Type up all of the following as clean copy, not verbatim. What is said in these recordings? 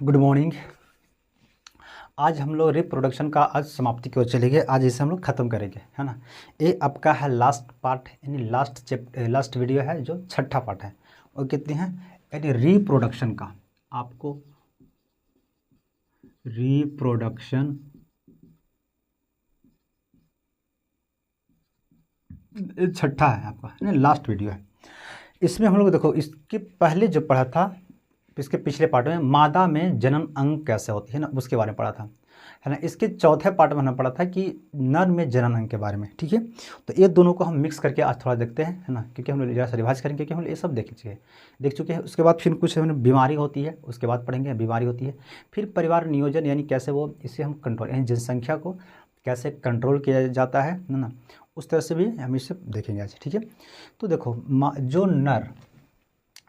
Good morning. आज हम लोग रिप्रोडक्शन का आज समाप्ति की ओर चलेंगे। आज इसे हम लोग ख़त्म करेंगे, है ना। ये आपका है लास्ट पार्ट, यानी लास्ट वीडियो है, जो छठा पार्ट है। और कितनी है, यानी रिप्रोडक्शन का। आपको रिप्रोडक्शन छठा है आपका, यानी लास्ट वीडियो है। इसमें हम लोग देखो, इसके पहले जो पढ़ा था, इसके पिछले पार्ट में मादा में जनन अंग कैसे होती है ना, उसके बारे में पढ़ा था, है ना। इसके चौथे पार्ट में हमने पढ़ा था कि नर में जनन अंग के बारे में, ठीक है। तो ये दोनों को हम मिक्स करके आज थोड़ा देखते हैं, है ना, क्योंकि हम लोग जरा सा रिवाइज करेंगे, क्योंकि हम लोग ये सब देख चुके हैं। उसके बाद फिर कुछ बीमारी होती है, उसके बाद पढ़ेंगे बीमारी होती है। फिर परिवार नियोजन, यानी कैसे वो इसे हम कंट्रोल, यानी जनसंख्या को कैसे कंट्रोल किया जाता है ना, उस तरह से भी हम इसे देखेंगे आज, ठीक है। तो देखो, जो नर,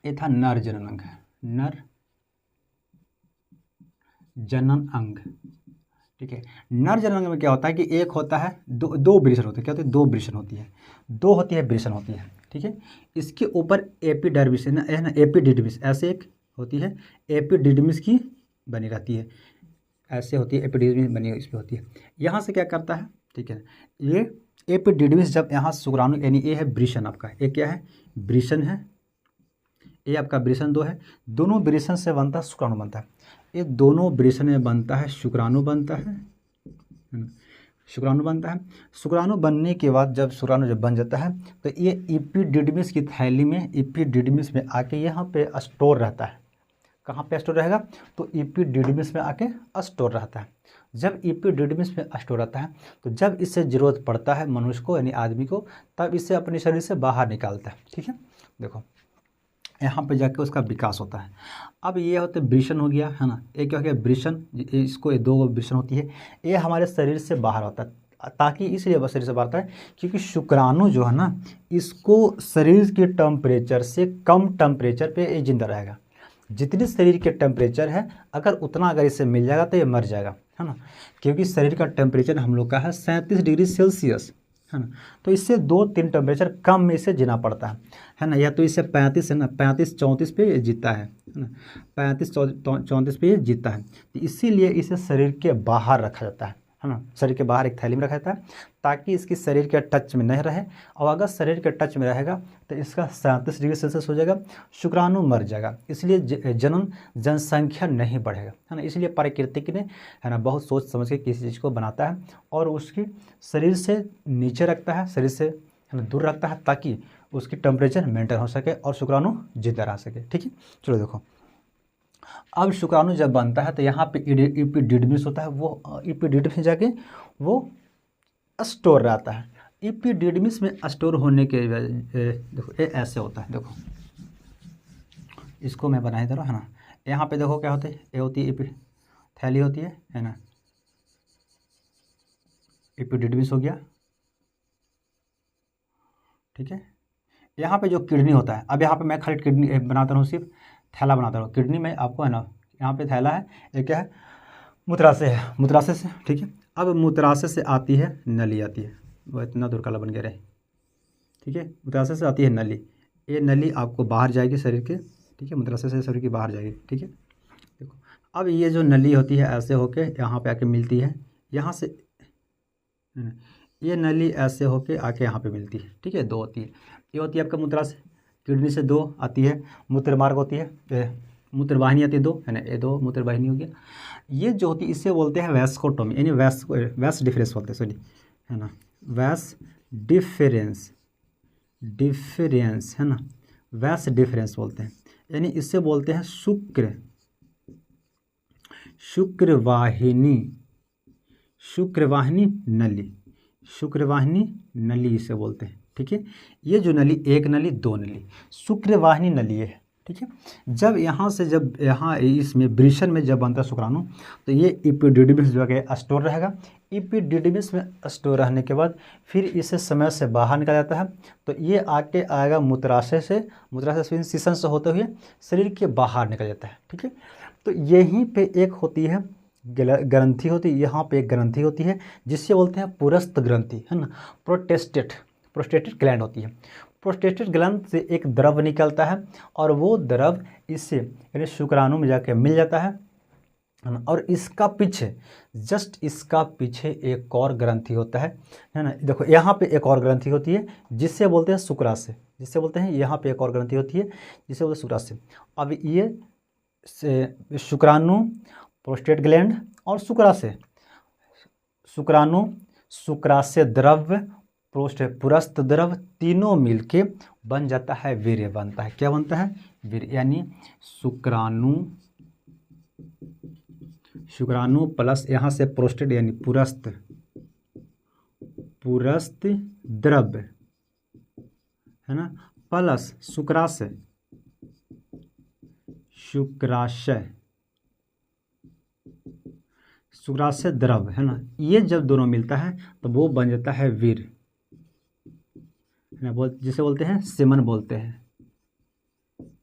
ये था नर जनन अंग है, नर जनन अंग, ठीक है। नर जनन अंग में क्या होता है कि एक होता है, दो वृषण होते हैं। क्या होते हैं? दो वृषण होती है, दो होती है वृषण होती है, ठीक है। इसके ऊपर एपिडर्मिस है ना, एपिडिडमिस ऐसे एक होती है, एपिडिडमिस की बनी रहती है, ऐसे होती है, एपिडिडमिस बनी इस पर होती है। यहाँ से क्या करता है, ठीक है, ये एपिडिडमिस जब यहाँ शुक्राणु, यानी ये है वृषण आपका, ये क्या है, वृषण है, ये आपका वृषण दो है, दोनों वृषण से बनता है शुक्राणु बनता है। ये दोनों वृषण में बनता है शुक्राणु बनता है, शुक्राणु बनता है। शुक्राणु बनने के बाद जब शुक्राणु जब बन जाता है, तो ये एपिडिडमिस की थैली में, एपिडिडमिस में आके यहाँ पे स्टोर रहता है। कहाँ पे स्टोर रहेगा? तो एपिडिडमिस में आके स्टोर रहता है। जब एपिडिडमिस में स्टोर रहता है, तो जब इससे ज़रूरत पड़ता है मनुष्य को, यानी आदमी को, तब इसे अपने शरीर से बाहर निकालता है, ठीक है। देखो, यहाँ पे जाके उसका विकास होता है। अब ये होते वृषण हो गया, है ना, एक क्या हो गया वृषण, इसको ये दो वृषण होती है, ये हमारे शरीर से बाहर होता है। ताकि इसलिए शरीर से बाहर होता है क्योंकि शुक्राणु जो है ना, इसको शरीर के टेम्परेचर से कम टेम्परेचर पे ये जिंदा रहेगा। जितने शरीर के टेम्परेचर है, अगर उतना अगर इसे मिल जाएगा तो ये मर जाएगा, है ना। क्योंकि शरीर का टेम्परेचर हम लोग का है 37 डिग्री सेल्सियस, है ना। तो इससे 2-3 टेम्परेचर कम में इसे जीना पड़ता है ना। या तो इसे 35 है ना, 35-34 पे जीता है ना, 35-34 पे जीता है। तो इसीलिए इसे शरीर के बाहर रखा जाता है ना, शरीर के बाहर एक थैली में रखा जाता है, ताकि इसकी शरीर के टच में नहीं रहे। और अगर शरीर के टच में रहेगा तो इसका 37 डिग्री सेल्सियस हो जाएगा, शुक्राणु मर जाएगा। इसलिए जनसंख्या नहीं बढ़ेगा, है ना। इसलिए प्रकृति ने, है ना, बहुत सोच समझ के किसी चीज़ को बनाता है और उसकी शरीर से नीचे रखता है, शरीर से, है ना, दूर रखता है, ताकि उसकी टेम्परेचर मेंटेन हो सके और शुक्राणु जिंदा रह सके, ठीक है। चलो देखो, अब शुक्राणु जब बनता है तो यहाँ पे एपिडिडमिस होता है, वो एपिडिडमिस जाके वो स्टोर रहता है। एपिडिडमिस में स्टोर होने के देखो, ये ऐसे होता है, देखो इसको मैं बना ही दे रहा हूँ, है ना। यहाँ पे देखो क्या होता है, ये होती है थैली होती है ना, एपिडिडमिस हो गया, ठीक है। यहाँ पे जो किडनी होता है, अब यहाँ पे मैं खाली किडनी बनाता हूँ, सिर्फ थैला बनाता हूँ। किडनी में आपको, है ना, यहाँ पे थैला है, ये क्या है, मूत्राशय है, मूत्राशय से, ठीक है। अब मूत्राशय से आती है नली, आती है, वो इतना दूर काला बन गया रहे, ठीक है। मूत्राशय से आती है नली, ये नली आपको बाहर जाएगी शरीर के, ठीक है, मूत्राशय से शरीर की बाहर जाएगी, ठीक है। देखो, अब ये जो नली होती है ऐसे होके यहाँ पे आके मिलती है, यहाँ से ये नली ऐसे होके आके यहाँ पे मिलती है, ठीक है। दो होती है, ये होती है आपका मूत्राशय, किडनी से दो आती है, मूत्रमार्ग होती है, मूत्रवाहिनी आती है दो, है ना, ये दो मूत्रवाहिनी हो गया। ये जो होती है इसे बोलते हैं वैस्कोटोमी, यानी वैस डिफरेंस बोलते हैं, सॉरी, है ना, वैस डिफरेंस, है ना, वैस डिफरेंस बोलते हैं। यानी इससे बोलते हैं शुक्रवाहिनी नली इसे बोलते हैं, ठीक है। ये जो नली, एक नली, दो नली, शुक्रवाहिनी नली है, ठीक है। जब यहाँ से, जब यहाँ इसमें वृषण में जब बनता है शुक्राणु, तो ये एपिडिडमिस जो है स्टोर रहेगा। एपिडिडमिस में स्टोर रहने के बाद फिर इसे समय से बाहर निकाला जाता है, तो ये आके आएगा मूत्राशय से सिसन से होते हुए शरीर के बाहर निकल जाता है, ठीक है। तो यहीं पे एक होती है ग्रंथि होती है, यहाँ पे एक ग्रंथि होती है जिससे बोलते हैं पुरस्थ ग्रंथि, है ना, प्रोस्टेटेड ग्लैंड होती है। प्रोस्टेटेड ग्लैंड से एक द्रव निकलता है और वो द्रव इससे, यानी शुक्राणु में जाके मिल जाता है, है ना। और इसका पीछे, जस्ट इसका पीछे एक और ग्रंथि होता है ना। देखो यहाँ पे एक और ग्रंथि होती है जिससे बोलते हैं शुक्राशय, जिससे बोलते हैं यहाँ पे एक और ग्रंथि होती है जिससे बोलते हैं शुक्राशय। अब ये शुक्राणु, प्रोस्टेट ग्लैंड और शुक्राशय, शुक्राणु, शुक्राशय द्रव्य, पुरस्थ द्रव, तीनों मिलके बन जाता है वीर्य बनता है। क्या बनता है? वीर्य। यानी शुक्राणु, शुक्राणु प्लस यहाँ से प्रोस्टेट यानी पुरस्थ, पुरस्थ द्रव्य है ना, प्लस शुक्राशय, शुक्राशय, शुक्राशय द्रव है ना। ये जब दोनों मिलता है तो वो बन जाता है वीर्य है ना, जिसे बोलते हैं सेमन बोलते हैं।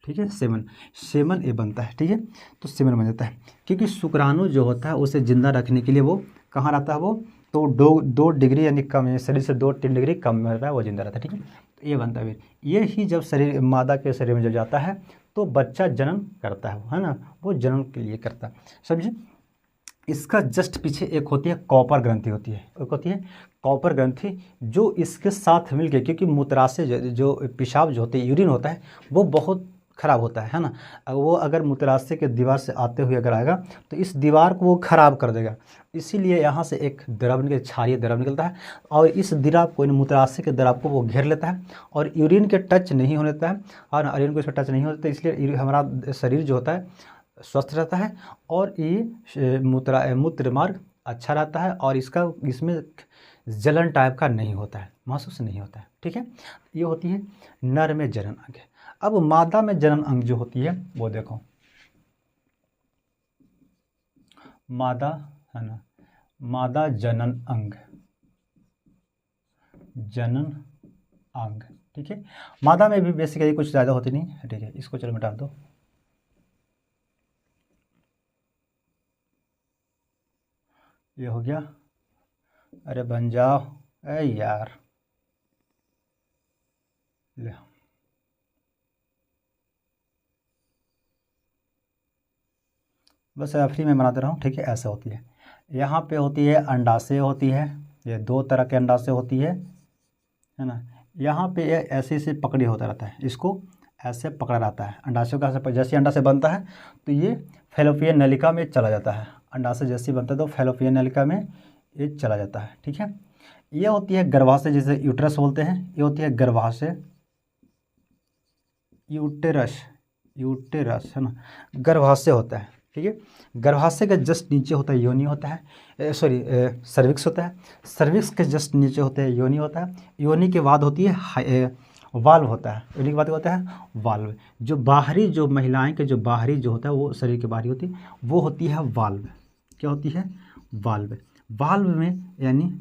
ठीक है, सेमन, सेमन ये बनता है। ठीक है, तो सेमन बन जाता है क्योंकि शुक्राणु जो होता है उसे जिंदा रखने के लिए वो कहाँ रहता है, वो तो 2 डिग्री यानी कम, शरीर से 2-3 डिग्री कम में रहता है, वो जिंदा रहता है। ठीक है, तो ये बनता है वीर्य। ये ही जब शरीर मादा के शरीर में जब जाता है तो बच्चा जन्म करता है ना, वो जन्म के लिए करता है। समझे। इसका जस्ट पीछे एक होती है कॉपर ग्रंथि होती है, एक होती है कॉपर ग्रंथि जो इसके साथ मिलके, क्योंकि मूत्राशय जो पेशाब जो होते हैं, यूरिन होता है, वो बहुत ख़राब होता है ना। वो अगर मूत्राशय के दीवार से आते हुए अगर आएगा तो इस दीवार को वो ख़राब कर देगा। इसीलिए यहाँ से एक द्रव निकल, क्षारीय द्रव निकलता है और इस द्रव को, मूत्राशय के द्रव को वो घेर लेता है और यूरिन के टच नहीं होने देता है। और यूरिन को इसमें टच नहीं होता, इसलिए हमारा शरीर जो होता है स्वस्थ रहता है और ये मूत्र मार्ग अच्छा रहता है और इसमें जलन टाइप का नहीं होता है, महसूस नहीं होता है। ठीक है, ये होती है नर में जनन अंग। अब मादा में जनन अंग जो होती है वो देखो, मादा है ना, मादा जनन अंग, जनन अंग। ठीक है, मादा में भी बेसिकली कुछ ज़्यादा होती नहीं है। ठीक है, इसको चलो मिटा दो। ये हो गया, अरे बन जाओ, अरे यार ले, बस फ्री में बनाते रहूँ। ठीक है, ऐसा होती है। यहाँ पे होती है अंडाशय होती है, ये 2 तरह के अंडाशय होती है ना। यहाँ पे ये ऐसे से पकड़े होता रहता है, इसको ऐसे पकड़ा रहता है अंडाशय का। जैसे अंडाशय बनता है तो ये फैलोपियन नलिका में चला जाता है, अंडाशय जैसे बनता है तो फैलोपियन नलिका में ये चला जाता है। ठीक है, ये होती है गर्भाशय, जिसे यूट्रस बोलते हैं। ये होती है गर्भाशय, यूटेरस, यूटेरस है ना, गर्भाशय होता है। ठीक है, गर्भाशय के जस्ट नीचे होता है योनि होता है, सॉरी सर्विक्स होता है। सर्विक्स के जस्ट नीचे होता है योनि होता है। योनि के बाद होती है वाल्व होता है। योनि के बाद होता है वाल्व। जो बाहरी, जो महिलाएं के जो बाहरी जो होता है वो शरीर के बाहरी होती है, वो होती है वाल्व। क्या होती है? वाल्व। वाल्व में यानी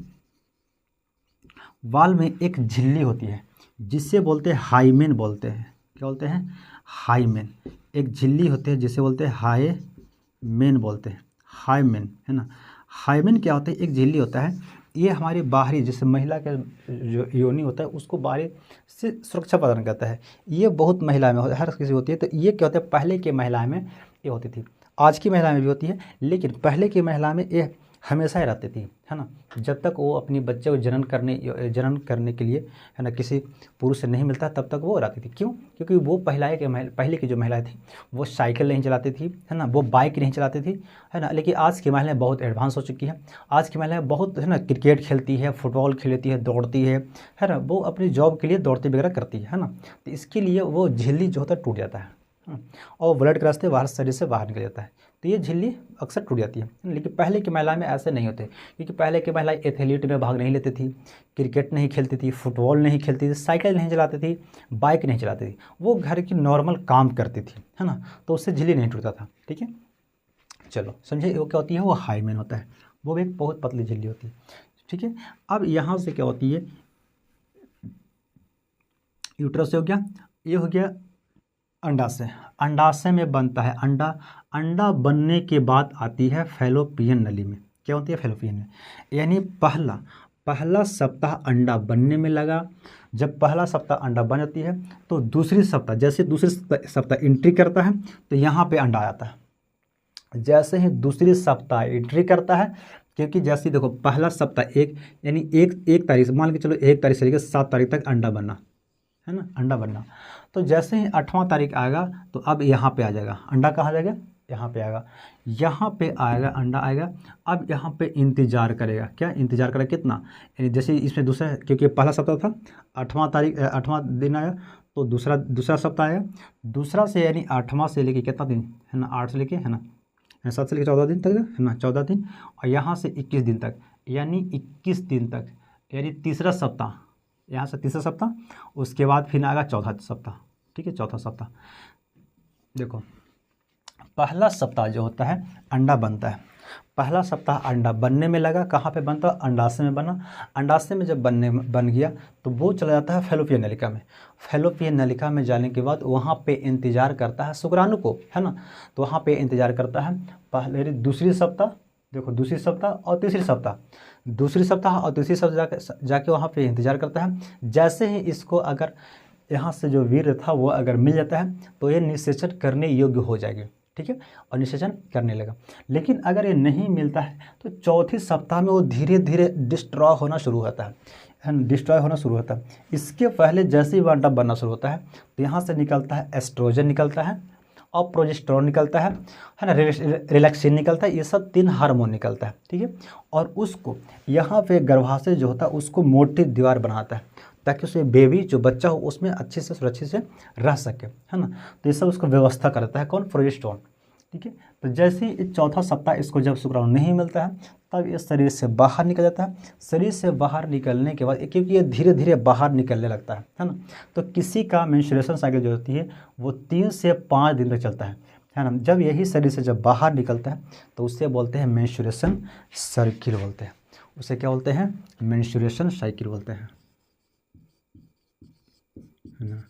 वाल्व में एक झिल्ली होती है जिससे बोलते हैं हाइमेन बोलते हैं। क्या बोलते हैं? हाइमेन। एक झिल्ली होती है जिसे बोलते हैं हाइमेन बोलते हैं, हाइमेन है ना। हाइमेन क्या होता है? एक झिल्ली होता है, ये हमारी बाहरी, जैसे महिला का जो योनि होता है उसको बाहरी से सुरक्षा प्रदान करता है। ये बहुत महिला में हर किसी होती है। तो ये क्या होता है, पहले की महिला में ये होती थी, आज की महिला में भी होती है, लेकिन पहले की महिला में ये हमेशा ही रहती थी, है ना। जब तक वो अपनी बच्चे को जनन करने के लिए, है ना, किसी पुरुष से नहीं मिलता तब तक वो रहती थी। क्यों? क्योंकि वो पहले की जो महिलाएं थी वो साइकिल नहीं चलाती थी, है ना, वो बाइक नहीं चलाती थी, है ना। लेकिन आज की महिलाएं बहुत एडवांस हो चुकी है। आज की महिलाएं बहुत, है ना, क्रिकेट खेलती है, फुटबॉल खेलती है, दौड़ती है ना, वो अपनी जॉब के लिए दौड़ती वगैरह करती है ना। तो इसके लिए वो झिल्ली जो होता है टूट जाता है और ब्लड के रास्ते बाहर शरीर से बाहर निकल जाता है, तो ये झिल्ली अक्सर टूट जाती है। लेकिन पहले की महिला में ऐसे नहीं होते, क्योंकि पहले की महिलाएं एथलीट में भाग नहीं लेती थी, क्रिकेट नहीं खेलती थी, फुटबॉल नहीं खेलती थी, साइकिल नहीं चलाती थी, बाइक नहीं चलाती थी, वो घर की नॉर्मल काम करती थी, है ना। तो उससे झिल्ली नहीं टूटता था। ठीक है, चलो समझे। वो क्या होती है? वो हाइमेन होता है, वो भी एक बहुत पतली झिल्ली होती है। ठीक है, अब यहाँ से क्या होती है, यूट्रस से हो गया, ये हो गया अंडाशय। अंडाशय में बनता है अंडा। अंडा बनने के बाद आती है फैलोपियन नली में। क्या होती है? फैलोपियन में, यानी पहला सप्ताह अंडा बनने में लगा। जब पहला सप्ताह अंडा बन जाती है तो दूसरी सप्ताह, जैसे दूसरे सप्ताह एंट्री करता है तो यहाँ पे अंडा आता है। जैसे ही दूसरी सप्ताह एंट्री करता है, क्योंकि जैसे ही देखो पहला सप्ताह एक यानी एक तारीख से मान के चलो 1 तारीख से लेकर 7 तारीख तक अंडा बनना है ना, अंडा बनना। तो जैसे ही 8वां तारीख आएगा तो अब यहाँ पे आ जाएगा अंडा, कहाँ जाएगा, यहाँ पे आएगा, यहाँ पे आएगा अंडा आएगा। अब यहाँ पे इंतजार करेगा, क्या इंतजार करेगा कितना, यानी जैसे इसमें दूसरा, क्योंकि पहला सप्ताह था 8वां दिन आया, तो दूसरा सप्ताह आया, दूसरा से यानी 8वां से लेके कितना दिन है ना, 8 से लेके है ना 7 से लेके 14 दिन तक है ना, 14 दिन, और यहाँ से 21 दिन तक, यानी 21 दिन तक, यानी तीसरा सप्ताह, यहाँ से तीसरा सप्ताह, उसके बाद फिर आएगा चौथा सप्ताह। ठीक है, चौथा सप्ताह। देखो पहला सप्ताह जो होता है अंडा बनता है, पहला सप्ताह अंडा बनने में लगा, कहाँ पे बनता है, अंडाशय में बना। अंडाशय में जब बन गया तो वो चला जाता है फैलोपियन नलिका में। फैलोपियन नलिका में जाने के बाद वहाँ पे इंतजार करता है शुक्राणु को, है ना, तो वहाँ पे इंतजार करता है पहले दूसरी सप्ताह, देखो दूसरी सप्ताह और तीसरी सप्ताह, दूसरी सप्ताह और तीसरी सप्ताह जाके वहाँ पे इंतजार करता है। जैसे ही इसको अगर यहाँ से जो वीर्य था वो अगर मिल जाता है तो ये निषेचन करने योग्य हो जाएगी। ठीक है, और निषेचन करने लगा। लेकिन अगर ये नहीं मिलता है तो चौथी सप्ताह में वो धीरे धीरे डिस्ट्रॉय होना शुरू होता है ना, डिस्ट्रॉय होना शुरू होता है। इसके पहले जैसे ही वो अंडा बनना शुरू होता है तो यहाँ से निकलता है एस्ट्रोजन निकलता है और प्रोजेस्टेरोन निकलता है ना, रिलैक्सिन निकलता है, ये सब 3 हार्मोन निकलता है। ठीक है, और उसको यहाँ पे गर्भाशय जो होता है उसको मोटी दीवार बनाता है ताकि उसे बेबी जो बच्चा हो उसमें अच्छे से सुरक्षित से रह सके, है ना। तो ये सब उसको व्यवस्था करता है कौन, प्रोजेस्टेरोन। ठीक है, तो जैसे ही चौथा सप्ताह इसको जब शुक्राणु नहीं मिलता है तब ये शरीर से बाहर निकल जाता है। शरीर से बाहर निकलने के बाद क्योंकि ये धीरे धीरे बाहर निकलने लगता है ना, तो किसी का मेंस्ट्रुएशन साइकिल जो होती है वो 3 से 5 दिन तक चलता है ना। जब यही शरीर से जब बाहर निकलता है तो उससे बोलते हैं मेंस्ट्रुएशन साइकिल बोलते हैं, उसे क्या बोलते हैं, मेंस्ट्रुएशन साइकिल बोलते हैं, है ना,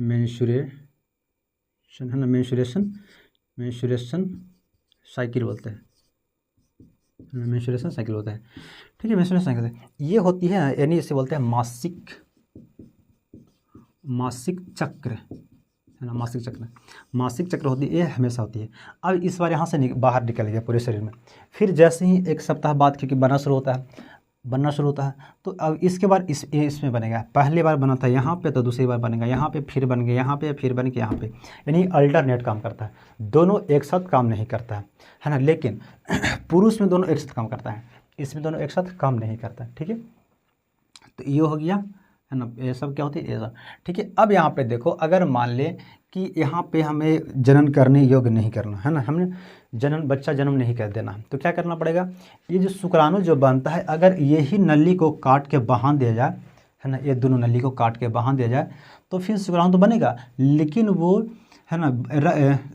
मेंस्ट्रुएशन, है ना, मेंस्ट्रुएशन साइकिल बोलते हैं, मेंस्ट्रुएशन साइकिल होता है। ठीक है, मेंस्ट्रुएशन साइकिल ये होती है, यानी इसे बोलते हैं मासिक चक्र, है ना, मासिक चक्र होती है, ये हमेशा होती है। अब इस बार यहाँ से बाहर निकल गया पूरे शरीर में। फिर जैसे ही 1 सप्ताह बाद क्योंकि बनना शुरू होता है तो अब इसके बाद इसमें बनेगा। पहली बार बना था यहाँ पे तो दूसरी बार बनेगा यहाँ पे, फिर बन गया यहाँ पे, फिर बन के यहाँ पे, यानी अल्टरनेट काम करता है, दोनों एक साथ काम नहीं करता है ना। लेकिन पुरुष में दोनों एक साथ काम करता है, इसमें दोनों एक साथ काम नहीं करता है। ठीक है, तो ये हो गया, है ना, ये सब क्या होती है, ये सब। ठीक है, अब यहाँ पे देखो अगर मान लें कि यहाँ पे हमें जनन करने योग्य नहीं करना है ना, हमने बच्चा जन्म नहीं कर देना, तो क्या करना पड़ेगा, ये जो शुक्राणु जो बनता है अगर यही नली को काट के बांध दिया जाए, है ना, ये दोनों नली को काट के बांध दिया जाए तो फिर शुक्राणु तो बनेगा, लेकिन वो है ना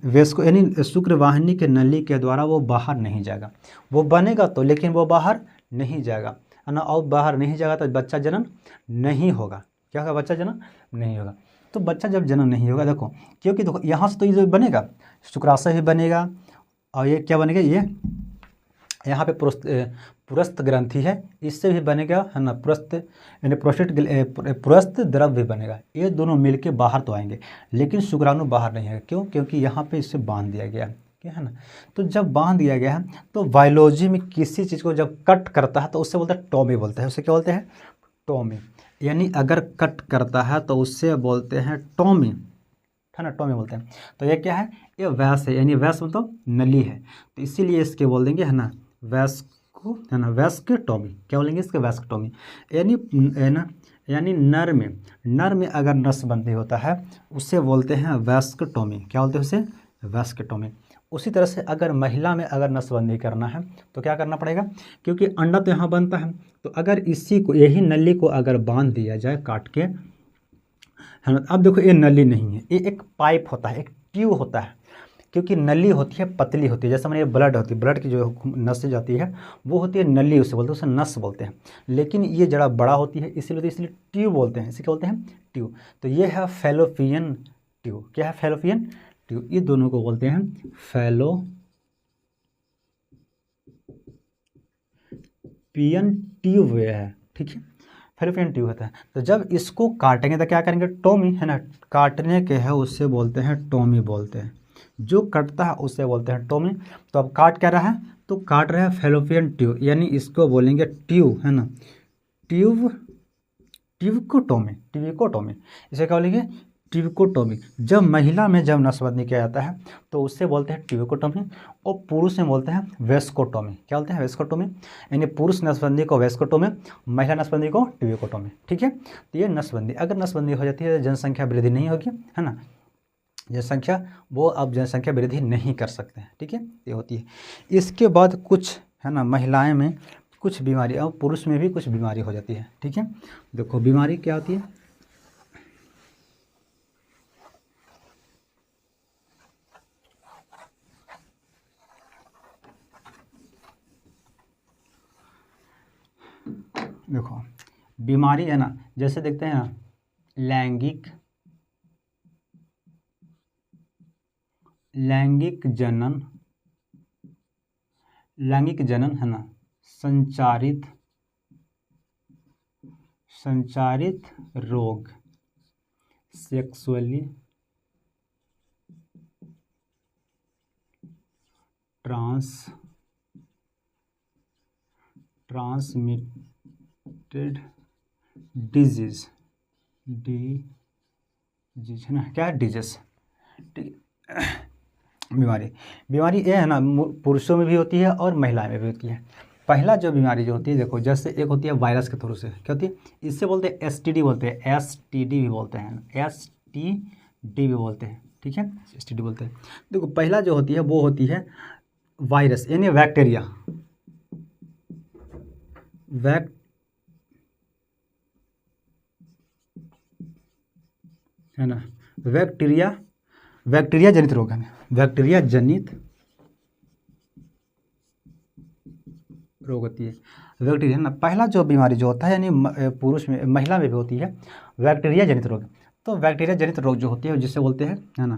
वेस्को यानी शुक्रवाहिनी के नली के द्वारा वो बाहर नहीं जाएगा। वो बनेगा तो लेकिन वो बाहर नहीं जाएगा, है ना, और बाहर नहीं जाएगा तो बच्चा जन्म नहीं होगा। क्या होगा, बच्चा जन्म नहीं होगा। तो बच्चा जब जन्म नहीं होगा, देखो क्योंकि देखो यहाँ से तो ये जो बनेगा शुक्राशय भी बनेगा, और ये क्या बनेगा, ये यहाँ पे पुरस्थ ग्रंथि है, इससे भी बनेगा, है ना, पुरस्थ यानी पुरस्थ द्रव भी बनेगा। ये दोनों मिलके बाहर तो आएंगे, लेकिन शुक्राणु बाहर नहीं आएगा। क्यों, क्योंकि यहाँ पे इससे बांध दिया गया है ना। तो जब बांध दिया गया है तो बायोलॉजी में किसी चीज़ को जब कट करता है तो उससे बोलते हैं टॉमी बोलते हैं, उसे क्या बोलते हैं, टॉमी। यानी अगर कट करता है तो उससे बोलते हैं टॉमी, है ना, टॉमी बोलते हैं। तो ये क्या है, ये वैस है, यानी वैस मतलब नली है, तो इसीलिए इसके बोल देंगे, है ना, वैस्को, है ना, वैस्कोटॉमी। क्या बोलेंगे इसके, वैस्कोटॉमी। यानी नर में अगर नस बंदी होता है उससे बोलते हैं वैस्कोटॉमी। क्या बोलते हैं उसे, वैस्कोटॉमी। उसी तरह से अगर महिला में अगर नसबंदी करना है तो क्या करना पड़ेगा, क्योंकि अंडा तो यहाँ बनता है, तो अगर इसी को यही नली को अगर बांध दिया जाए काट के, है ना। अब देखो ये नली नहीं है, ये एक पाइप होता है, एक ट्यूब होता है, क्योंकि नली होती है पतली होती है, जैसे मैंने ब्लड होती है, ब्लड की जो नसें जाती है वो होती है नली, उसे बोलते हैं, उसे नस बोलते हैं। लेकिन ये जरा बड़ा होती है इसलिए ट्यूब बोलते हैं, इसे क्या बोलते हैं, ट्यूब। तो ये है फैलोपियन ट्यूब। क्या है, फैलोपियन ट्यूब। ये दोनों को बोलते हैं फैलोपियन ट्यूब है। ठीक है, फैलोपियन ट्यूब होता है। तो जब इसको काटेंगे तो क्या करेंगे, टॉमी, है ना, काटने के है उससे बोलते हैं टॉमी बोलते हैं। जो कटता है उसे बोलते हैं टोमी। तो अब काट क्या रहा है, तो काट रहा है फैलोपियन ट्यूब, यानी इसको बोलेंगे ट्यूब, है ना, ट्यूब, ट्यूबिकोटोमी, ट्यूबिकोटोमी, इसे क्या बोलेंगे, ट्यूबिकोटोमी। जब महिला में जब नसबंदी किया जाता है तो उससे बोलते हैं ट्यूबिकोटोमी, और पुरुष में बोलते हैं वेस्कोटोमी। क्या बोलते हैं, वेस्कोटोमी, यानी पुरुष नसबंदी को वेस्कोटोमी, महिला नसबंदी को ट्यूबिकोटोमी। ठीक है, तो ये नसबंदी, अगर नसबंदी हो जाती है तो जनसंख्या वृद्धि नहीं होगी, है ना, जनसंख्या, वो अब जनसंख्या वृद्धि नहीं कर सकते हैं। ठीक है, ये होती है। इसके बाद कुछ, है ना, महिलाएं में कुछ बीमारी और पुरुष में भी कुछ बीमारी हो जाती है। ठीक है, देखो बीमारी क्या होती है, देखो बीमारी है ना, जैसे देखते हैं ना, लैंगिक लैंगिक जनन, लैंगिक जनन, है ना, संचारित संचारित रोग, सेक्सुअली ट्रांसमिटेड डिजीज, डिजीज, है ना, क्या है, डिजीज। बीमारी, बीमारी ये है ना, पुरुषों में भी होती है और महिलाएं में भी होती है। पहला जो बीमारी जो होती है, देखो जैसे एक होती है वायरस के थ्रू से, क्या होती है, इससे बोलते हैं एसटीडी, बोलते हैं एसटीडी भी बोलते हैं, एसटीडी भी बोलते हैं। ठीक है, एसटीडी बोलते हैं। देखो पहला जो होती है वो होती है वायरस, यानी बैक्टीरिया, है ना, बैक्टीरिया जनित रोग, है, बैक्टीरिया जनित रोग होती है, बैक्टीरिया, है ना। पहला जो बीमारी जो होता है, यानी पुरुष में, महिला में भी होती है, बैक्टीरिया जनित रोग। तो बैक्टीरिया जनित रोग जो होती है जिसे बोलते हैं, है ना,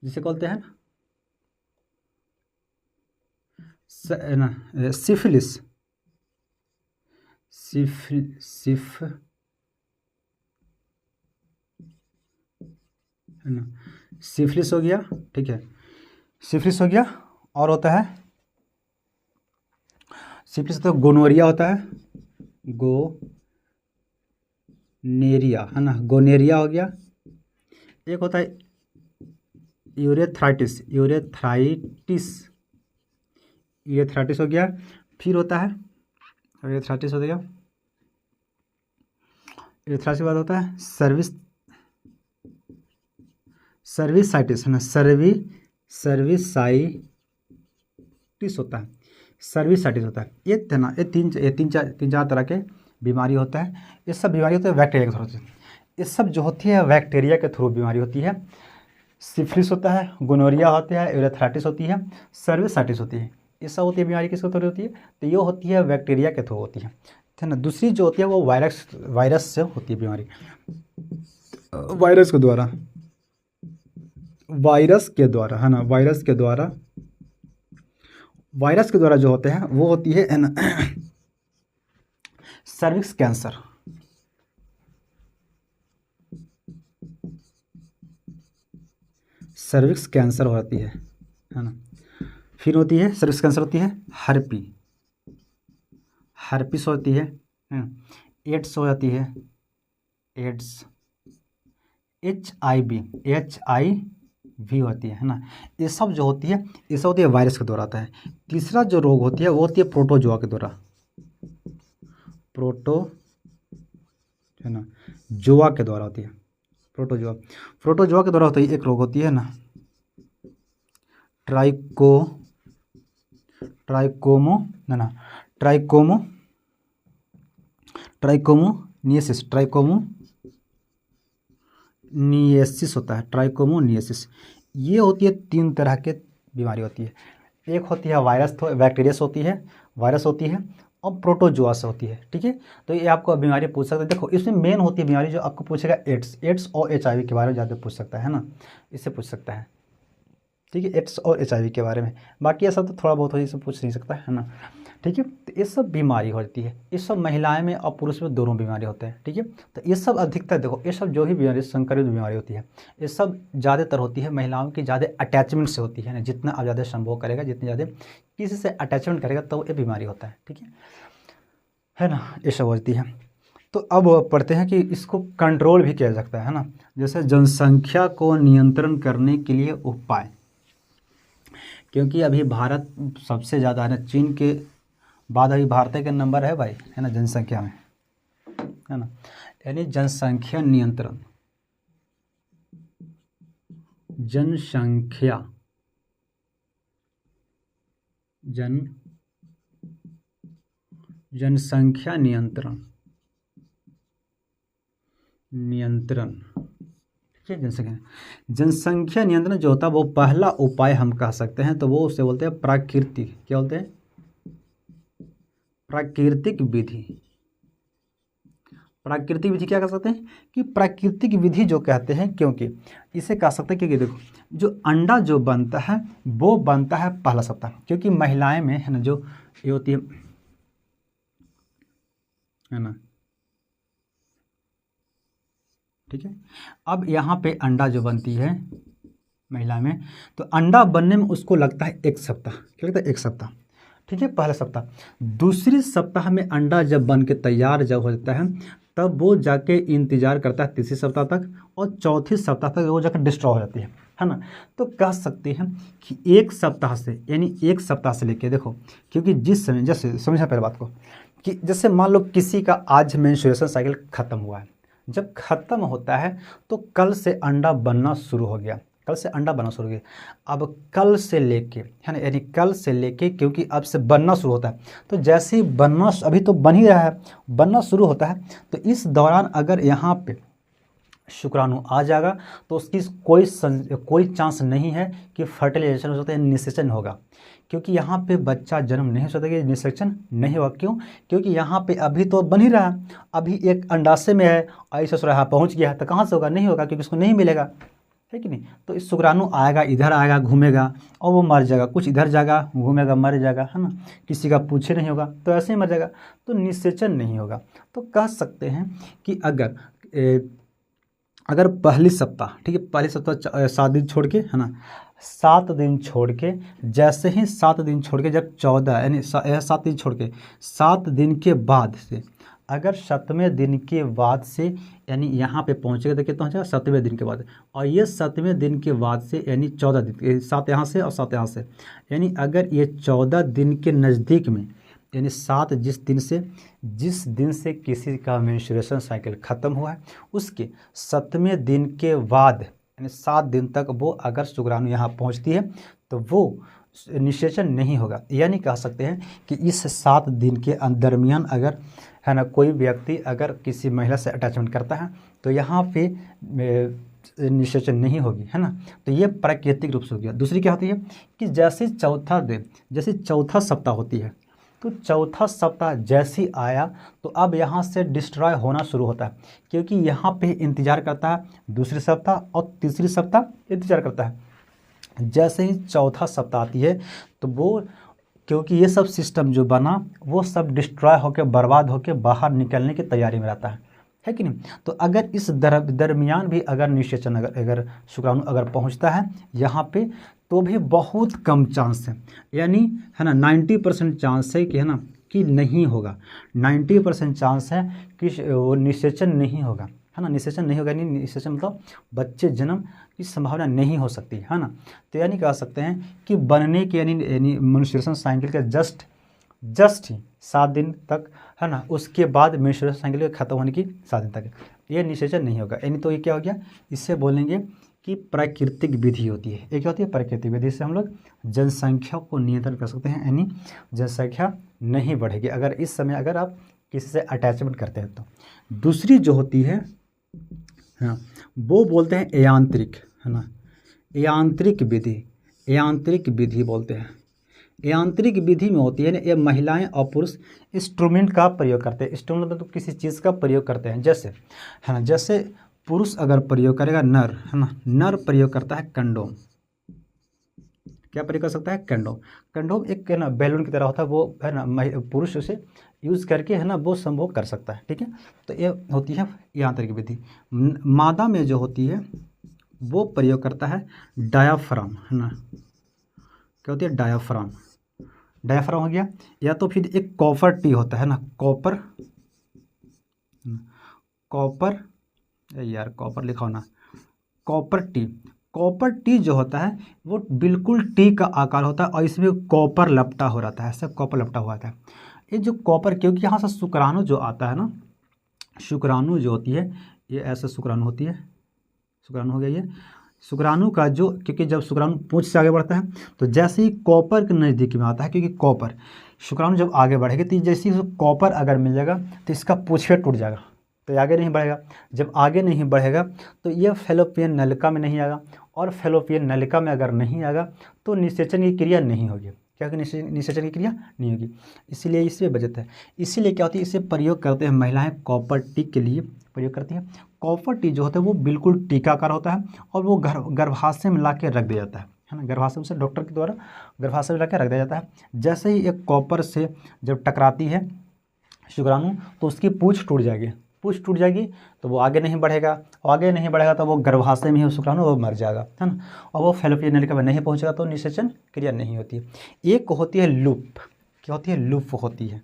जिसे बोलते हैं ना, सिफिलिस, है ना, सिफिलिस हो गया। ठीक है, सिफिलिस हो गया, और होता है सिफिलिस, तो गोनोरिया होता है, गोनेरिया, है ना, गोनेरिया हो गया। एक होता है यूरेथ्राइटिस, यूरेथ्राइटिस हो गया। फिर होता है यूरेथ्राइटिस हो गया, यूरेथ्राइटिस के बाद होता है सर्विसाइटिस, है ना, सर्विसाइटिस होता है, सर्विसाइटिस होता है। ये है ना, ये तीन चार तरह के बीमारी होता है। ये सब बीमारी होती है बैक्टीरिया के थ्रू से। ये सब जो होती है बैक्टीरिया के थ्रू बीमारी होती है। सिफिलिस होता है, गोनोरिया होता है, यूरेथ्राइटिस होती है, सर्विसाइटिस होती है। ये सब होती है बीमारी किसके थ्रू होती है, तो ये होती है बैक्टीरिया के थ्रू होती है ना। दूसरी जो होती है वो वायरस से होती है बीमारी, वायरस के द्वारा, है ना, वायरस के द्वारा जो होते हैं वो होती है ना सर्विक्स कैंसर, सर्विक्स कैंसर होती है ना। फिर होती है सर्विक्स कैंसर, होती है हर्पिस होती है, एड्स हो जाती है, एड्स, HIV होती है ना। ये सब जो होती है, ये सब होती है वायरस के द्वारा आता है। तीसरा जो रोग होती है वो होती है प्रोटोजोआ के द्वारा, है ना, जोआ के द्वारा होती है, प्रोटोजोआ के द्वारा होती है। एक रोग होती है ना, ट्राइकोमोनियसिस होता है, ट्राइकोमोनियसिस। ये होती है 3 तरह के बीमारी होती है। एक होती है बैक्टीरिया से होती है, वायरस होती है, और प्रोटोजोआ से होती है। ठीक है, तो ये आपको बीमारी पूछ सकते हैं। देखो इसमें मेन होती है बीमारी जो आपको पूछेगा एड्स और HIV के बारे में ज़्यादा पूछ सकता है ना, इससे पूछ सकता है। ठीक है, एड्स और HIV के बारे में। बाकी ये सब तो थोड़ा बहुत हो, ये सब पूछ नहीं सकता है ना। ठीक है, तो ये सब बीमारी होती है, ये सब महिलाएं में और पुरुष में दोनों बीमारी होते हैं। ठीक है, तो ये सब अधिकतर देखो, ये सब जो भी बीमारी संक्रमित बीमारी होती है, ये सब ज़्यादातर होती है महिलाओं की ज़्यादा अटैचमेंट से होती है ना। जितना आप ज़्यादा संभोग करेगा, जितनी ज़्यादा किसी से अटैचमेंट करेगा तो ये बीमारी होता है। ठीक है ना, ये सब होती है। तो अब पढ़ते हैं कि इसको कंट्रोल भी किया जा सकता है ना। जैसे जनसंख्या को नियंत्रण करने के लिए उपाय, क्योंकि अभी भारत सबसे ज़्यादा है ना, चीन के बाद अभी भारत के नंबर है भाई, है ना, जनसंख्या में, है ना। यानी जनसंख्या नियंत्रण, जनसंख्या जनसंख्या नियंत्रण ठीक है। जनसंख्या नियंत्रण जो होता है वो पहला उपाय हम कह सकते हैं, तो वो उसे बोलते हैं प्राकृतिक, क्या बोलते हैं, प्राकृतिक विधि। प्राकृतिक विधि क्या कह सकते हैं कि प्राकृतिक विधि जो कहते हैं, क्योंकि इसे कह सकते हैं क्योंकि देखो जो अंडा जो बनता है वो बनता है पहला सप्ताह, क्योंकि महिलाएं में है ना जो ये होती है ना। ठीक है, अब यहाँ पे अंडा जो बनती है महिला में, तो अंडा बनने में उसको लगता है 1 सप्ताह, क्या लगता है 1 सप्ताह। ठीक है, पहला सप्ताह। दूसरी सप्ताह में अंडा जब बन के तैयार जब हो जाता है, तब वो जाके इंतजार करता है 3री सप्ताह तक, और 4थी सप्ताह तक वो जाकर डिस्ट्रॉय हो जाती है ना। तो कह सकते हैं कि 1 सप्ताह से, यानी 1 सप्ताह से लेके देखो, क्योंकि जिस समय, जैसे समझा पहले बात को, कि जैसे मान लो किसी का आज मेंस्ट्रुएशन साइकिल ख़त्म हुआ है, जब ख़त्म होता है तो कल से अंडा बनना शुरू हो गया, कल से अंडा बनना शुरू हो गया। अब कल से लेके, है ना, यानी कल से लेके, क्योंकि अब से बनना शुरू होता है, तो जैसे ही बनना, अभी तो बन ही रहा है, बनना शुरू होता है, तो इस दौरान अगर यहाँ पे शुक्राणु आ जाएगा तो उसकी कोई चांस नहीं है कि फर्टिलाइजेशन हो सकता है, निषेचन होगा, क्योंकि यहाँ पे बच्चा जन्म नहीं हो सकता, कि निषेचन नहीं होगा। क्यों? क्योंकि यहाँ पे अभी तो बन ही रहा है, अभी एक अंडाशय में है, ऐसा सुराहा पहुँच गया, तो कहाँ से होगा? नहीं होगा, क्योंकि उसको नहीं मिलेगा, है कि नहीं। तो इस शुक्राणु आएगा, इधर आएगा, घूमेगा और वो मर जाएगा, कुछ इधर जाएगा, घूमेगा, मर जाएगा, है ना, किसी का पूछे नहीं होगा तो ऐसे ही मर जाएगा, तो निषेचन नहीं होगा। तो कह सकते हैं कि अगर पहली सप्ताह, ठीक है, पहली सप्ताह 7 दिन छोड़ के, है ना, 7 दिन छोड़ के, जैसे ही 7 दिन छोड़ के, जब 14 यानी 7 दिन छोड़ के 7 दिन के बाद से, अगर 7वें दिन के बाद से यानी यहाँ पे पहुँचेगा तो कितना हो जाएगा? 7वें दिन के बाद, और ये 7वें दिन के बाद से यानी 14 दिन, 7 यहाँ से और 7 यहाँ से, यानी अगर ये 14 दिन के नज़दीक में, यानी 7 जिस दिन से किसी का मेंस्ट्रुएशन साइकिल ख़त्म हुआ है, उसके 7वें दिन के बाद, यानी 7 दिन तक वो अगर शुक्राणु यहाँ पहुँचती है तो वो निषेचन नहीं होगा। यानी कह सकते हैं कि इस 7 दिन के दरमियान अगर, है ना, कोई व्यक्ति अगर किसी महिला से अटैचमेंट करता है तो यहाँ पे निषेचन नहीं होगी, है ना। तो ये प्राकृतिक रूप से हो गया। दूसरी क्या होती है कि जैसे चौथा सप्ताह होती है, तो चौथा सप्ताह जैसी आया तो अब यहाँ से डिस्ट्रॉय होना शुरू होता है, क्योंकि यहाँ पे इंतज़ार करता है दूसरी सप्ताह और तीसरी सप्ताह इंतज़ार करता है। जैसे ही चौथा सप्ताह आती है तो वो, क्योंकि ये सब सिस्टम जो बना वो सब डिस्ट्रॉय होकर, बर्बाद होकर बाहर निकलने की तैयारी में रहता है कि नहीं। तो अगर इस दरमियान भी अगर निषेचन, अगर शुक्राणु अगर पहुंचता है यहाँ पे, तो भी बहुत कम चांस है, यानी, है ना, 90% चांस है कि, है ना, कि नहीं होगा। 90% चांस है कि वो निषेचन नहीं होगा, है ना, निषेचन नहीं होगा। यानी निषेचन मतलब बच्चे जन्म की संभावना नहीं हो सकती, है ना। तो यानी कह सकते हैं कि बनने के, यानी मेंस्ट्रुएशन साइकिल के जस्ट ही 7 दिन तक, है ना, उसके बाद मेंस्ट्रुएशन साइकिल के खत्म होने की 7 दिन तक ये निषेचन नहीं होगा। यानी तो ये क्या हो गया, इससे बोलेंगे कि प्राकृतिक विधि होती है। एक होती है प्राकृतिक विधि से हम लोग जनसंख्या को नियंत्रण कर सकते हैं, यानी जनसंख्या नहीं बढ़ेगी अगर इस समय अगर आप किसी से अटैचमेंट करते हैं तो। दूसरी जो होती है, हाँ, वो बोलते हैं यांत्रिक, है ना, यांत्रिक विधि बोलते हैं। यांत्रिक विधि में होती है ना, ये महिलाएं और पुरुष इंस्ट्रूमेंट का प्रयोग करते हैं। इंस्ट्रूमेंट मतलब तो किसी चीज़ का प्रयोग करते हैं, जैसे, है ना, जैसे पुरुष अगर प्रयोग करेगा नर, है ना, नर प्रयोग करता है कंडोम, क्या प्रयोग कर सकता है? कंडोम। कंडोम एक है ना बैलून की तरह होता है, वो है ना पुरुष उसे यूज़ करके है ना वो संभोग कर सकता है, ठीक है। तो ये होती है यहाँ तक की विधि। मादा में जो होती है वो प्रयोग करता है डायाफ्राम, है ना, क्या होती है? डायाफ्राम। डायाफ्राम हो गया, या तो फिर एक कॉपर टी होता है ना, कॉपर, कॉपर, यार कॉपर लिखा हो ना, कॉपर टी। कॉपर टी जो होता है वो बिल्कुल टी का आकार होता है और इसमें कॉपर लपटा हो रहता है, सब कॉपर लपटा हुआ था। ये जो कॉपर, क्योंकि यहाँ से शुक्राणु जो आता है ना, शुक्राणु जो होती है ये ऐसे शुक्राणु होती है, शुक्राणु हो गया ये शुक्राणु का जो, क्योंकि जब शुक्राणु पूंछ से आगे बढ़ता है तो जैसे ही कॉपर के नज़दीक में आता है, क्योंकि कॉपर शुक्राणु जब आगे बढ़ेगा तो जैसे ही कॉपर अगर मिल जाएगा तो इसका पूंछ टूट जाएगा, तो आगे नहीं बढ़ेगा। जब आगे नहीं बढ़ेगा तो ये फैलोपियन नलिका में नहीं आएगा, और फैलोपियन नलिका में अगर नहीं आएगा तो निषेचन की क्रिया नहीं होगी। क्या कि निषेचन की क्रिया नहीं होगी, इसीलिए इससे बचत है। इसीलिए क्या होती है, इसे प्रयोग करते हैं महिलाएं कॉपर टी के लिए प्रयोग करती हैं। कॉपर टी जो होता है वो बिल्कुल टीकाकार होता है और वो गर्भाशय में ला के रख दिया जाता है ना, गर्भाशय से डॉक्टर के द्वारा गर्भाशय में ला के रख दिया जाता है। जैसे ही एक कॉपर से जब टकराती है शुक्राणु तो उसकी पूंछ टूट जाएगी, पूंछ टूट जाएगी तो वो आगे नहीं बढ़ेगा, आगे नहीं बढ़ेगा तो वो गर्भाशय में ही शुक्राणु वो मर जाएगा, है ना, और वो फैलोपियन नलिका में नहीं पहुंचेगा तो निषेचन क्रिया नहीं होती है। एक होती है लूप, क्या होती है? लूप होती है,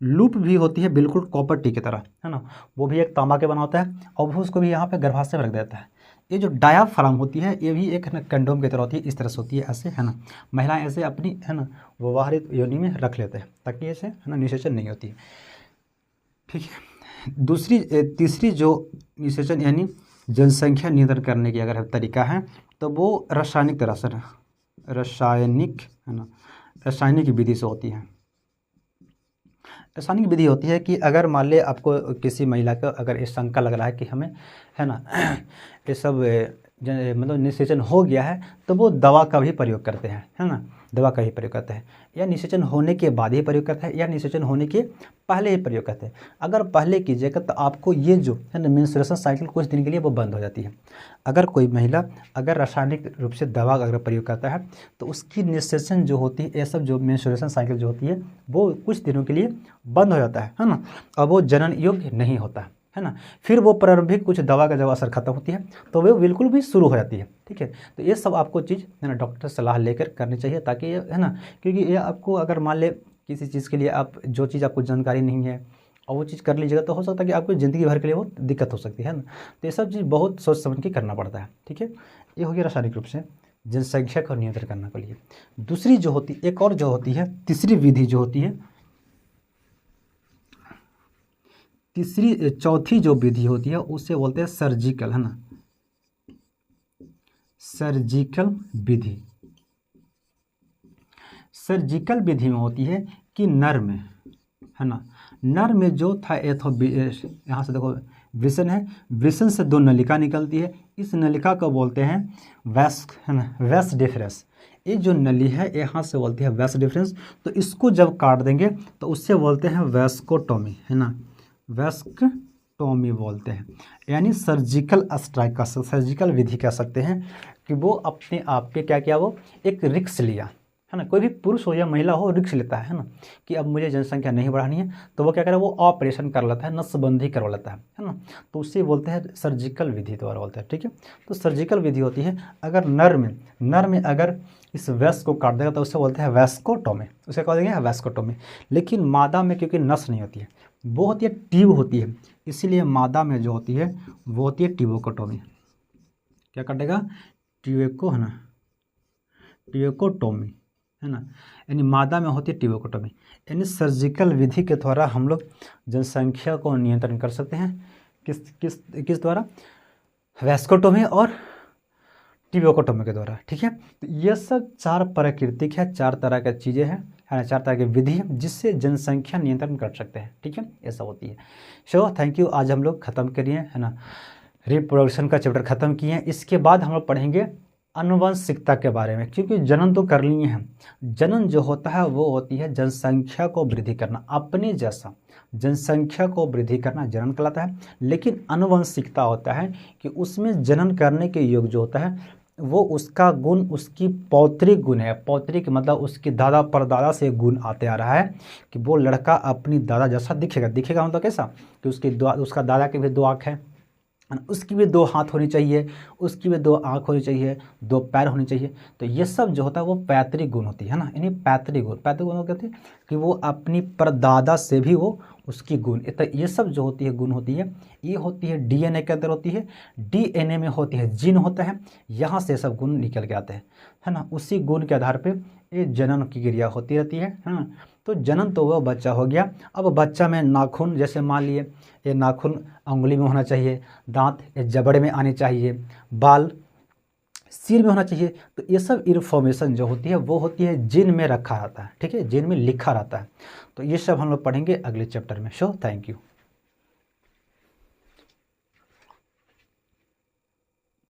लूप भी होती है बिल्कुल कॉपर टी की तरह, है ना, वो भी एक तांबा के बना होता है और वो उसको भी यहाँ पे गर्भाशय में रख देता है। ये जो डायाफ्राम होती है ये भी एक कंडोम की तरह होती है, इस तरह से होती है ऐसे, है ना, महिलाएं ऐसे अपनी है ना व्यवहारिक योनि में रख लेते हैं ताकि ऐसे है ना निषेचन नहीं होती है, ठीक है। तीसरी जो निषेचन यानी जनसंख्या नियंत्रण करने की अगर तरीका है तो वो रासायनिक तरह से, रासायनिक, है ना, रासायनिक विधि से होती है। रासायनिक विधि होती है कि अगर मान ले आपको किसी महिला का अगर ये शंका लग रहा है कि हमें है ना ये सब मतलब निषेचन हो गया है, तो वो दवा का भी प्रयोग करते हैं, है ना, दवा का ही प्रयोग करते हैं, या निषेचन होने के बाद ही प्रयोग करते हैं, या निषेचन होने के पहले ही प्रयोग करते हैं। अगर पहले कीजिएगा तो आपको ये जो है ना मेंस्ट्रुएशन साइकिल कुछ दिन के लिए वो बंद हो जाती है। अगर कोई महिला अगर रासायनिक रूप से दवा अगर प्रयोग करता है तो उसकी निषेचन जो होती है, ये सब जो मेंस्ट्रुएशन साइकिल जो होती है वो कुछ दिनों के लिए बंद हो जाता है ना, और वो जनन योग्य नहीं होता है ना। फिर वो प्रारंभिक कुछ दवा का जब असर खत्म होती है तो वो बिल्कुल भी शुरू हो जाती है, ठीक है। तो ये सब आपको चीज़ है ना डॉक्टर सलाह लेकर करनी चाहिए, ताकि ये है ना, क्योंकि ये आपको अगर मान ले किसी चीज़ के लिए आप जो चीज़ आपको जानकारी नहीं है और वो चीज़ कर लीजिएगा तो हो सकता है कि आपको ज़िंदगी भर के लिए वो दिक्कत हो सकती है ना। तो ये सब चीज़ बहुत सोच समझ के करना पड़ता है, ठीक है। ये हो गया रासायनिक रूप से जनसंख्या को नियंत्रण करने के लिए। दूसरी जो होती एक और जो होती है तीसरी विधि जो होती है, चौथी जो विधि होती है उससे बोलते हैं सर्जिकल, है ना, सर्जिकल विधि। सर्जिकल विधि में होती है कि नर में, है ना, नर में जो था यहाँ से देखो वृषण है, वृषण से दो नलिका निकलती है, इस नलिका को बोलते हैं वैस, है ना, वैस डिफरेंस। ये जो नली है यहाँ से बोलते हैं वैस डिफरेंस, तो इसको जब काट देंगे तो उससे बोलते हैं वैस्कोटोमी, है ना, वैस्कोटोमी बोलते हैं, यानी सर्जिकल स्ट्राइक का सर्जिकल विधि कह सकते हैं कि वो अपने आप पे क्या किया, वो एक रिक्स लिया, है ना। कोई भी पुरुष हो या महिला हो रिक्स लेता है ना, कि अब मुझे जनसंख्या नहीं बढ़ानी है, तो वो क्या करे, वो ऑपरेशन कर लेता है, नसबंदी करवा लेता है ना, तो उसे बोलते हैं सर्जिकल विधि द्वारा बोलते हैं, ठीक है। तो सर्जिकल विधि होती है अगर नर में अगर इस वैस को काट देगा तो उसे बोलते हैं वैस्कोटोमी, उसे कह देंगे वैस्कोटोमी। लेकिन मादा में क्योंकि नस नहीं होती है, वो होती है ट्यूब होती है, इसीलिए मादा में जो होती है वो होती है ट्यूबोकोटोमी। क्या काटेगा, ट्यूबको, है ना, ट्यूबोकोटोमी, है ना, यानी मादा में होती है ट्यूबोकोटोमी। यानी सर्जिकल विधि के द्वारा हम लोग जनसंख्या को नियंत्रण कर सकते हैं, किस द्वारा, वैस्कोटोमी और ट्यूबोकोटोमी के द्वारा, ठीक है। तो ये सब चार प्राकृतिक है, चार तरह की चीज़ें हैं, है ना, चार तरह की विधि है जिससे जनसंख्या नियंत्रण कर सकते हैं, ठीक है, ऐसा होती है। सो थैंक यू, आज हम लोग ख़त्म करिए, है ना, रिप्रोडक्शन का चैप्टर ख़त्म किए हैं। इसके बाद हम लोग पढ़ेंगे आनुवंशिकता के बारे में, क्योंकि जनन तो कर लिए हैं, जनन जो होता है वो होती है जनसंख्या को वृद्धि करना, अपने जैसा जनसंख्या को वृद्धि करना जनन कहलाता है। लेकिन आनुवंशिकता होता है कि उसमें जनन करने के योग जो होता है वो उसका गुण उसकी पौत्रिक गुण है। पौत्रिक मतलब उसके दादा परदादा से गुण आते आ रहा है कि वो लड़का अपनी दादा जैसा दिखेगा। दिखेगा मतलब कैसा कि उसका दादा के भी 2 आँख है, उसकी भी 2 हाथ होनी चाहिए, उसकी भी 2 आँख होनी चाहिए, 2 पैर होने चाहिए। तो ये सब जो होता है वो पैतृक गुण होती है ना, यानी पैतृक गुण क्या होती है कि वो अपनी परदादा से भी वो उसकी गुण, तो ये सब जो होती है गुण होती है, ये होती है डीएनए के अंदर होती है, डीएनए में होती है, जीन होता है, यहाँ से सब गुण निकल के आते हैं, है ना। उसी गुण के आधार पे ये जनन की क्रिया होती रहती है ना। तो जनन तो वह बच्चा हो गया। अब बच्चा में नाखून, जैसे मान लिए ये नाखून अंगुली में होना चाहिए, दांत ये जबड़े में आने चाहिए, बाल सिर में होना चाहिए। तो ये सब इन्फॉर्मेशन जो होती है वो होती है जीन में रखा रहता है, ठीक है, जीन में लिखा रहता है। तो ये सब हम लोग पढ़ेंगे अगले चैप्टर में। So thank you.